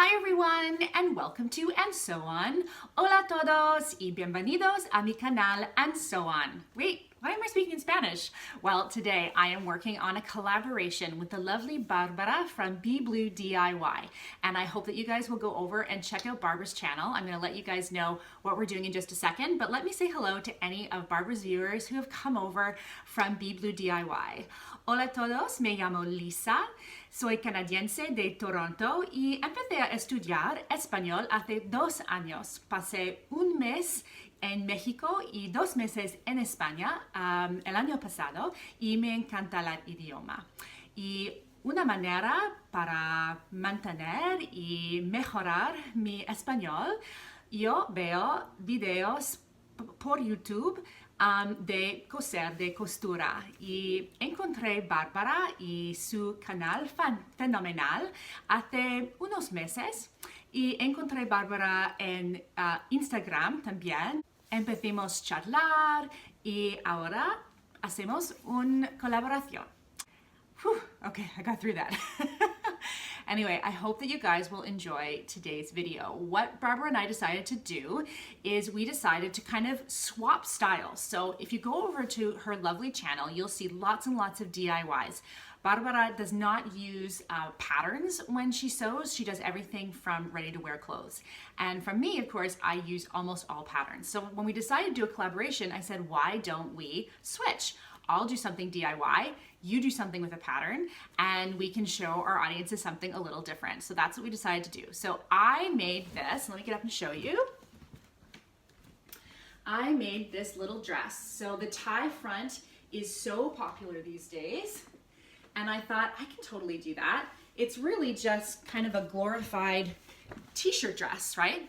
Hi everyone and welcome to And So On. Hola todos y bienvenidos a mi canal And So On. Wait, why am I speaking in Spanish? Well, today I am working on a collaboration with the lovely Barbara from BBlue DIY. And I hope that you guys will go over and check out Barbara's channel. I'm gonna let you guys know what we're doing in just a second, but let me say hello to any of Barbara's viewers who have come over from BBlue DIY. Hola a todos, me llamo Lisa, soy canadiense de Toronto y empecé a estudiar español hace 2 años. Pasé un mes en México y 2 meses en España el año pasado y me encanta el idioma. Y una manera para mantener y mejorar mi español, yo veo videos por YouTube de coser, de costura, y encontré Bárbara y su canal fenomenal hace unos meses y encontré Bárbara en Instagram también. Empezamos a charlar y ahora hacemos una colaboración. Whew, okay, I got through that. Anyway, I hope that you guys will enjoy today's video. What Barbara and I decided to do is we decided to kind of swap styles. So if you go over to her lovely channel, you'll see lots and lots of DIYs. Barbara does not use patterns when she sews. She does everything from ready-to-wear clothes. And from me, of course, I use almost all patterns. So when we decided to do a collaboration, I said, why don't we switch? I'll do something DIY, you do something with a pattern, and we can show our audiences something a little different. So that's what we decided to do. So I made this, let me get up and show you. I made this little dress. So the tie front is so popular these days, and I thought I can totally do that. It's really just kind of a glorified t-shirt dress, right?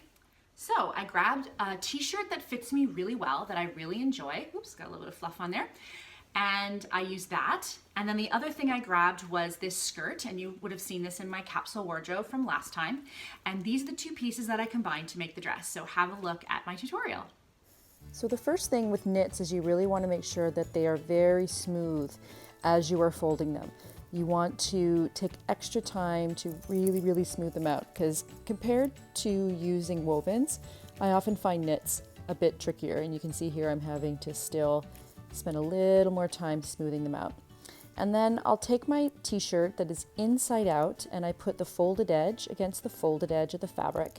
So I grabbed a t-shirt that fits me really well, that I really enjoy. Oops, got a little bit of fluff on there. And I used that. And then the other thing I grabbed was this skirt, and you would have seen this in my capsule wardrobe from last time. And these are the two pieces that I combined to make the dress. So have a look at my tutorial. So the first thing with knits is you really want to make sure that they are very smooth as you are folding them. You want to take extra time to really smooth them out, because compared to using wovens, I often find knits a bit trickier, and you can see here I'm having to still spend a little more time smoothing them out. And then I'll take my t-shirt that is inside out and I put the folded edge against the folded edge of the fabric.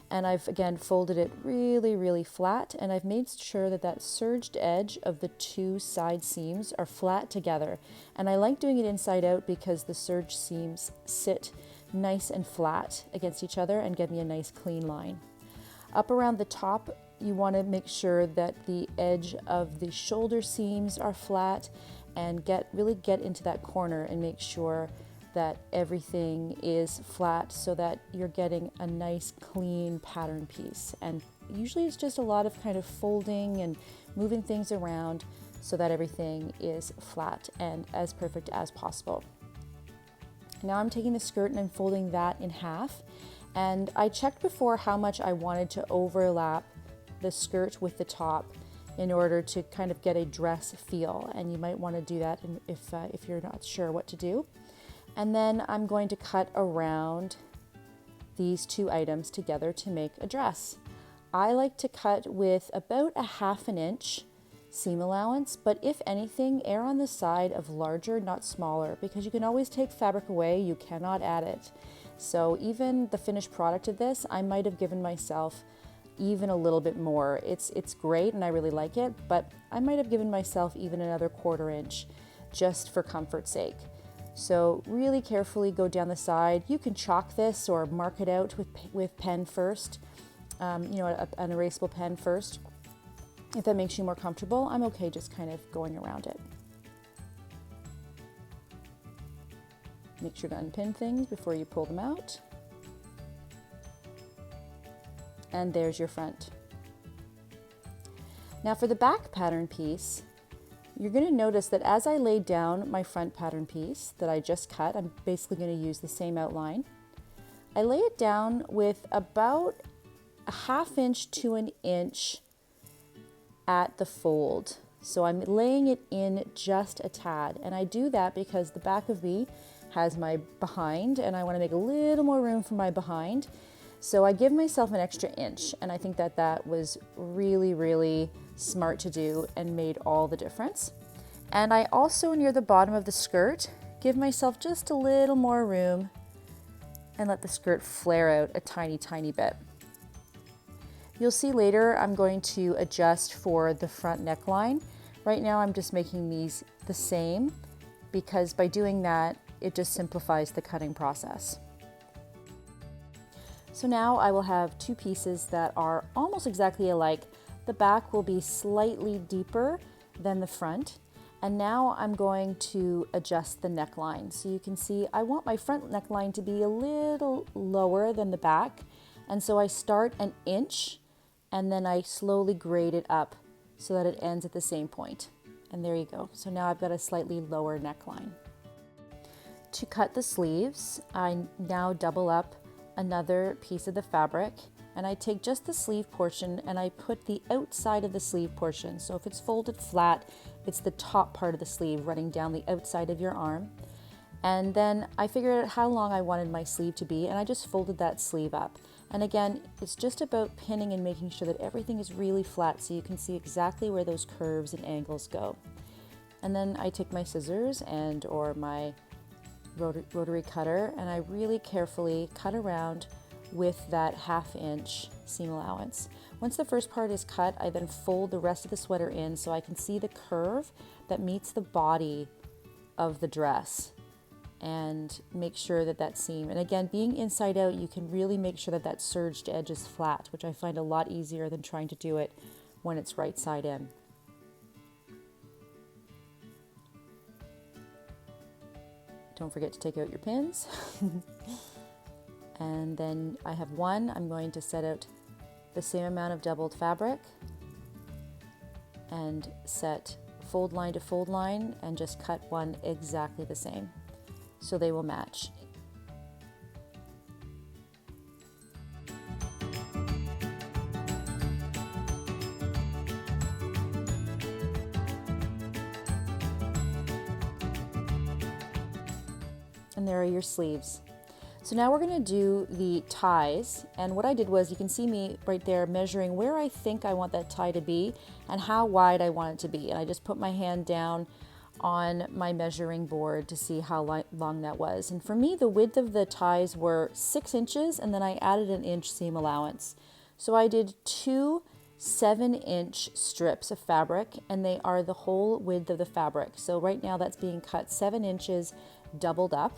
And I've again folded it really flat, and I've made sure that that serged edge of the two side seams are flat together. And I like doing it inside out because the serged seams sit nice and flat against each other and give me a nice clean line. Up around the top, you want to make sure that the edge of the shoulder seams are flat, and really get into that corner and make sure that everything is flat so that you're getting a nice clean pattern piece. And usually it's just a lot of kind of folding and moving things around so that everything is flat and as perfect as possible. Now I'm taking the skirt and I'm folding that in half, and I checked before how much I wanted to overlap the skirt with the top in order to kind of get a dress feel, and you might want to do that if you're not sure what to do. And then I'm going to cut around these two items together to make a dress. I like to cut with about a 1/2 inch seam allowance, but if anything, err on the side of larger, not smaller, because you can always take fabric away, you cannot add it. So even the finished product of this, I might have given myself even a little bit more. It's great and I really like it, but I might have given myself even another 1/4 inch just for comfort's sake. So really carefully go down the side. You can chalk this or mark it out with pen first, an erasable pen first. If that makes you more comfortable, I'm okay just kind of going around it. Make sure to unpin things before you pull them out. And there's your front. Now for the back pattern piece, you're going to notice that as I laid down my front pattern piece that I just cut, I'm basically going to use the same outline. I lay it down with about a 1/2 inch to 1 inch at the fold. So I'm laying it in just a tad, and I do that because the back of me has my behind, and I want to make a little more room for my behind. So I give myself an extra inch, and I think that that was really, really smart to do and made all the difference. And I also, near the bottom of the skirt, give myself just a little more room and let the skirt flare out a tiny, tiny bit. You'll see later I'm going to adjust for the front neckline. Right now I'm just making these the same because by doing that, it just simplifies the cutting process. So now I will have two pieces that are almost exactly alike. The back will be slightly deeper than the front. And now I'm going to adjust the neckline. So you can see I want my front neckline to be a little lower than the back. And so I start an inch and then I slowly grade it up so that it ends at the same point. And there you go. So now I've got a slightly lower neckline. To cut the sleeves, I now double up another piece of the fabric, and I take just the sleeve portion and I put the outside of the sleeve portion. So if it's folded flat, it's the top part of the sleeve running down the outside of your arm. And then I figured out how long I wanted my sleeve to be, and I just folded that sleeve up. And again, it's just about pinning and making sure that everything is really flat so you can see exactly where those curves and angles go. And then I take my scissors or my rotary cutter, and I really carefully cut around with that 1/2 inch seam allowance. Once the first part is cut, I then fold the rest of the sweater in so I can see the curve that meets the body of the dress and make sure that that seam, and again, being inside out, you can really make sure that that serged edge is flat, which I find a lot easier than trying to do it when it's right side in. Don't forget to take out your pins. And then I have one, I'm going to set out the same amount of doubled fabric and set fold line to fold line and just cut one exactly the same so they will match. And there are your sleeves. So now we're going to do the ties, and what I did was, you can see me right there measuring where I think I want that tie to be and how wide I want it to be, and I just put my hand down on my measuring board to see how long that was. And for me, the width of the ties were 6 inches, and then I added an inch seam allowance. So I did 2 7-inch strips of fabric, and they are the whole width of the fabric. So right now that's being cut 7 inches doubled up.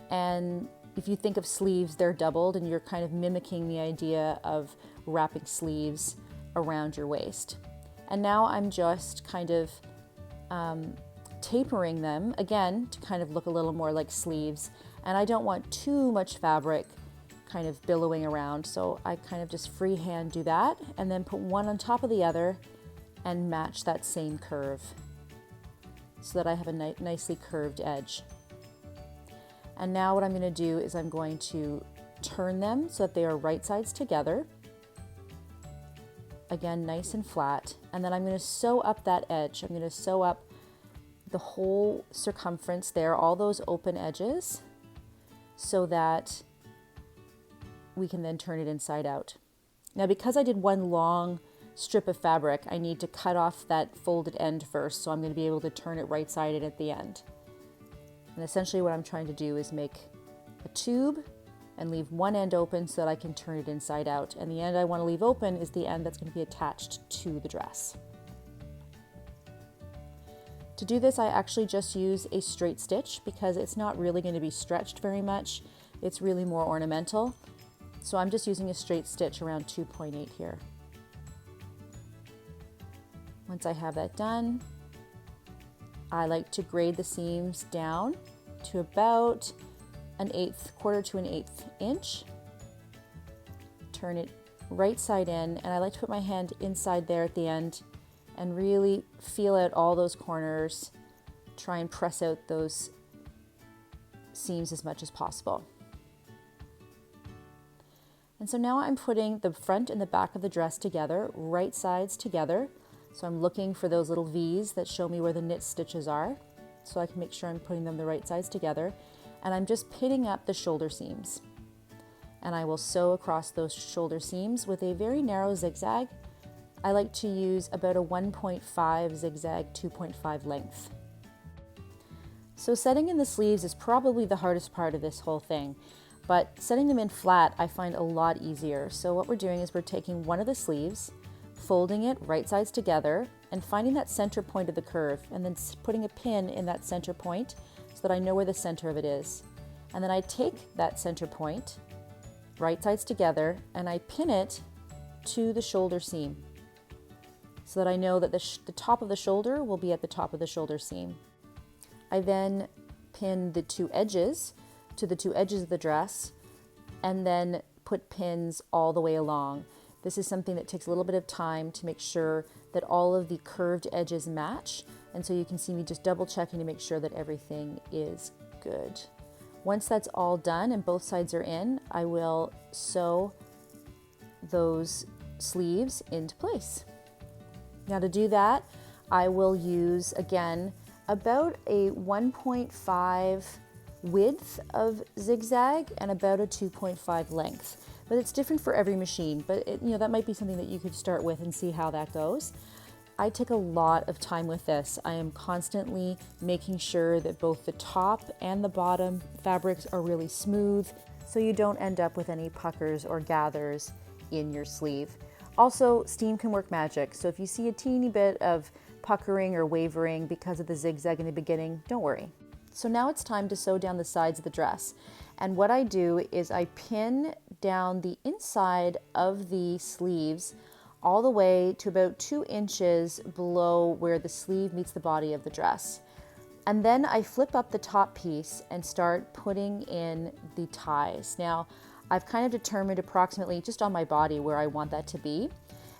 And if you think of sleeves, they're doubled, and you're kind of mimicking the idea of wrapping sleeves around your waist. And now I'm just kind of tapering them, again, to kind of look a little more like sleeves. And I don't want too much fabric kind of billowing around, so I kind of just freehand do that, and then put one on top of the other and match that same curve so that I have a nicely curved edge. And now what I'm going to do is I'm going to turn them so that they are right sides together. Again, nice and flat. And then I'm going to sew up that edge. I'm going to sew up the whole circumference there, all those open edges, so that we can then turn it inside out. Now, because I did one long strip of fabric, I need to cut off that folded end first, so I'm going to be able to turn it right sided at the end. And essentially what I'm trying to do is make a tube and leave one end open so that I can turn it inside out. And the end I want to leave open is the end that's going to be attached to the dress. To do this, I actually just use a straight stitch because it's not really going to be stretched very much. It's really more ornamental. So I'm just using a straight stitch around 2.8 here. Once I have that done, I like to grade the seams down to about 1/8 to 1/8 inch. Turn it right side in, and I like to put my hand inside there at the end and really feel out all those corners, try and press out those seams as much as possible. And so now I'm putting the front and the back of the dress together, right sides together. So I'm looking for those little V's that show me where the knit stitches are. so I can make sure I'm putting them the right sides together. And I'm just pinning up the shoulder seams. And I will sew across those shoulder seams with a very narrow zigzag. I like to use about a 1.5 zigzag, 2.5 length. So setting in the sleeves is probably the hardest part of this whole thing, but setting them in flat I find a lot easier. So what we're doing is we're taking one of the sleeves, folding it right sides together, and finding that center point of the curve, and then putting a pin in that center point so that I know where the center of it is. And then I take that center point, right sides together, and I pin it to the shoulder seam so that I know that the top of the shoulder will be at the top of the shoulder seam. I then pin the two edges to the two edges of the dress and then put pins all the way along. This is something that takes a little bit of time to make sure that all of the curved edges match, and so you can see me just double checking to make sure that everything is good. Once that's all done and both sides are in, I will sew those sleeves into place. Now to do that, I will use, again, about a 1.5 width of zigzag and about a 2.5 length. But it's different for every machine, but that might be something that you could start with and see how that goes. I take a lot of time with this. I am constantly making sure that both the top and the bottom fabrics are really smooth so you don't end up with any puckers or gathers in your sleeve. Also, steam can work magic, so if you see a teeny bit of puckering or wavering because of the zigzag in the beginning, don't worry. So now it's time to sew down the sides of the dress. And what I do is I pin down the inside of the sleeves all the way to about 2 inches below where the sleeve meets the body of the dress. And then I flip up the top piece and start putting in the ties. Now, I've kind of determined approximately just on my body where I want that to be.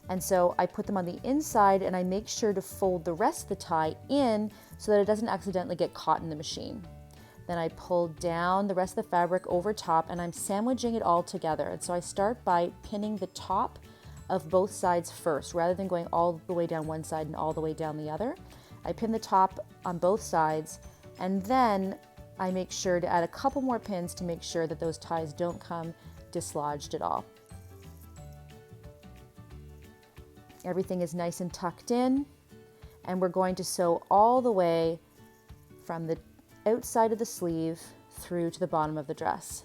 And so I put them on the inside and I make sure to fold the rest of the tie in so that it doesn't accidentally get caught in the machine. Then I pull down the rest of the fabric over top and I'm sandwiching it all together. And so I start by pinning the top of both sides first, rather than going all the way down one side and all the way down the other. I pin the top on both sides, and then I make sure to add a couple more pins to make sure that those ties don't come dislodged at all. Everything is nice and tucked in, and we're going to sew all the way from the outside of the sleeve through to the bottom of the dress.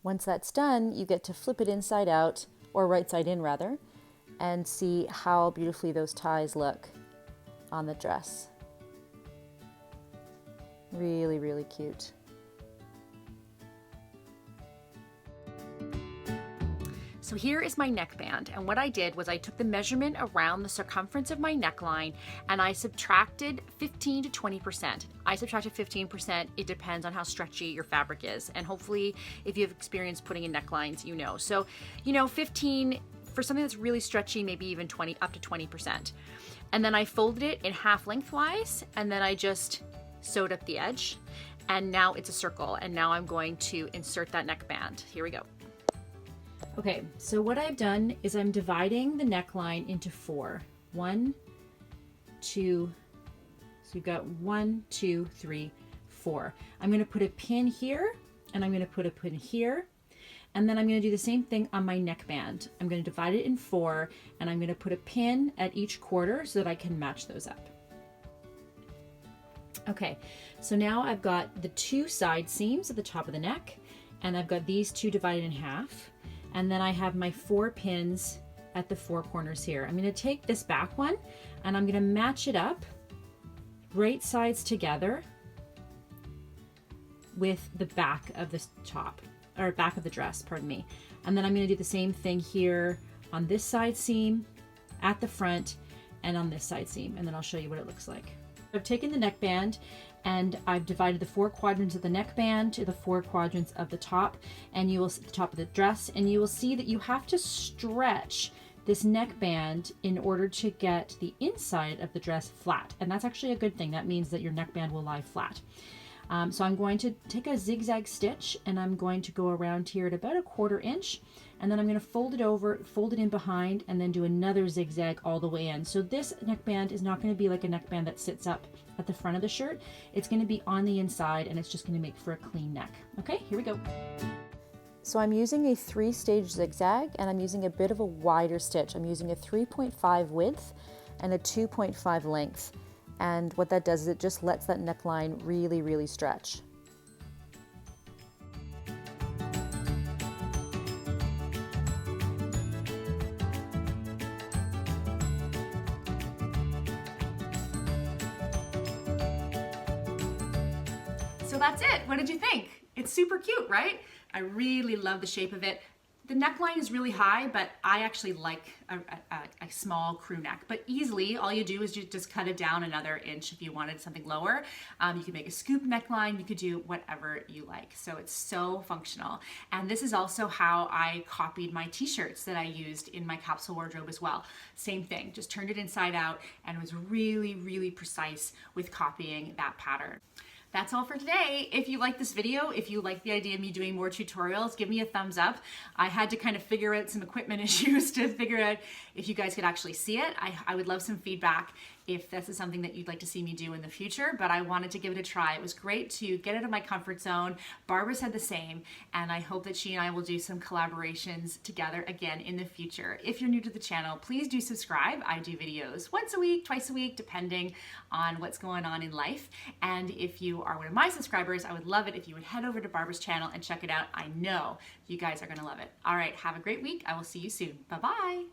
Once that's done, you get to flip it inside out, or right side in rather, and see how beautifully those ties look on the dress. Really, really cute. So here is my neckband, and what I did was I took the measurement around the circumference of my neckline and I subtracted 15 to 20%. I subtracted 15%. It depends on how stretchy your fabric is, and hopefully if you have experience putting in necklines, you know. So, 15 for something that's really stretchy, maybe even 20, up to 20%. And then I folded it in half lengthwise, and then I just sewed up the edge, and now it's a circle, and now I'm going to insert that neckband. Here we go. Okay, so what I've done is I'm dividing the neckline into 4. 1, 2, so you've got 1, 2, 3, 4. I'm going to put a pin here, and I'm going to put a pin here, and then I'm going to do the same thing on my neckband. I'm going to divide it in 4, and I'm going to put a pin at each quarter so that I can match those up. Okay, so now I've got the 2 side seams at the top of the neck, and I've got these 2 divided in half. And then I have my 4 pins at the 4 corners here. I'm going to take this back one and I'm going to match it up right sides together with the back of the top, or back of the dress, pardon me. And then I'm going to do the same thing here on this side seam, at the front, and on this side seam. And then I'll show you what it looks like. I've taken the neckband and I've divided the 4 quadrants of the neckband to the 4 quadrants of the top, and you will see the top of the dress, and you will see that you have to stretch this neckband in order to get the inside of the dress flat. And that's actually a good thing. That means that your neckband will lie flat. So I'm going to take a zigzag stitch and I'm going to go around here at about 1/4 inch, and then I'm going to fold it over, fold it in behind, and then do another zigzag all the way in. So this neckband is not going to be like a neckband that sits up at the front of the shirt. It's going to be on the inside, and it's just going to make for a clean neck. Okay, here we go. So I'm using a 3-stage zigzag, and I'm using a bit of a wider stitch. I'm using a 3.5 width and a 2.5 length. And what that does is it just lets that neckline really, really stretch. So that's it. What did you think? It's super cute, right? I really love the shape of it. The neckline is really high, but I actually like a small crew neck. But easily, all you do is you just cut it down another inch if you wanted something lower. You could make a scoop neckline. You could do whatever you like. So it's so functional. And this is also how I copied my t-shirts that I used in my capsule wardrobe as well. Same thing, just turned it inside out and was really, really precise with copying that pattern. That's all for today. If you like this video, if you like the idea of me doing more tutorials, give me a thumbs up. I had to kind of figure out some equipment issues to figure out if you guys could actually see it. I would love some feedback if this is something that you'd like to see me do in the future, but I wanted to give it a try. It was great to get out of my comfort zone. Barbara said the same, and I hope that she and I will do some collaborations together again in the future. If you're new to the channel, please do subscribe. I do videos once a week, twice a week, depending on what's going on in life. And if you are one of my subscribers, I would love it if you would head over to Barbara's channel and check it out. I know you guys are gonna love it. All right, have a great week. I will see you soon. Bye-bye.